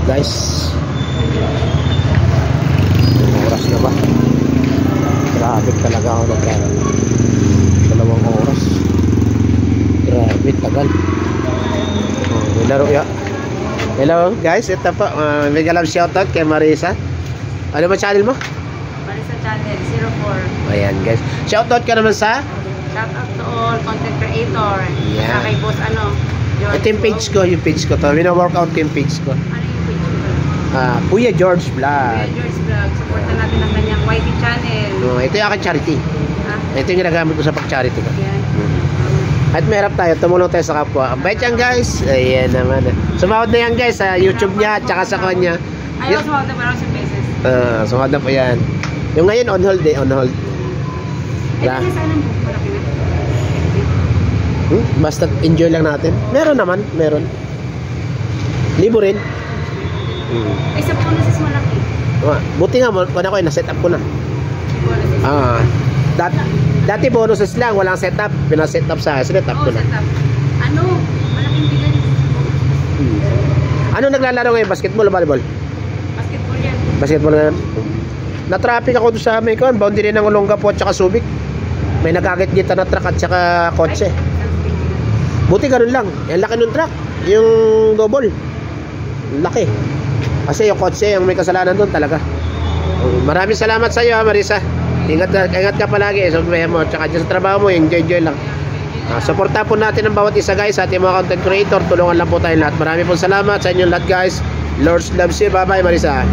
guys. Oras na ba? Grabe talaga ako nagkaroon. 2 oras. Grabe, tagal. May laro ya. Hello guys, ito po. Mega love shoutout kay Marisa. Ano ba channel mo? Marisa Channel 04. Ayan guys. Shoutout ka naman sa? Shoutout to all content creator. Yeah. Sa kay boss George. Ito yung page ko to. Wina-workout ko yung page ko. Ano yung page ko? Kuya George Vlog. Kuya George Vlog. Supportan natin ang kanyang YT channel. Ito yung aking charity. Ito yung ginagamit ko sa pag-charity ko. Yan. At merap tayo, tumulong tayo sa kapwa. Ang bait yan guys. Ayan naman. Sumahod na yan guys sa YouTube niya at saka sa kanya. Ayaw, sumawag na parang sa beses. Sumahod na po yan. Yung ngayon on hold on hold. Ay, kasi saan ang book? Malaki na. Basta enjoy lang natin. Meron naman, meron. Libo rin. Ay, sa bonuses malaki. Buti nga, wala ko na-set up ko na. Bonuses. Dati bonuses lang, walang setup. Pina-set up sa set up ko na. Setup. Ano? Malaking bigay. Ano naglalaro ngayon? Basketball o volleyball? Basketball yan. Basketball na yan. Na-traffic ako doon sa may kon, boundary ng Olongapo at saka Subic. May nagkakit-kita na truck at saka kotse. Buti ganun lang. Yung laki ng truck. Yung double. Laki. Kasi yung kotse, yung may kasalanan doon talaga. Maraming salamat sa iyo, Marisa. Ingat ka palagi. Sabihin mo. Tsaka dyan sa trabaho mo, enjoy lang. Suporta po natin ang bawat isa guys. Sa ating mga content creator. Tulungan lang po tayo lahat. Maraming po salamat sa inyong lahat guys. Lord's loves you. Bye bye, Marisa.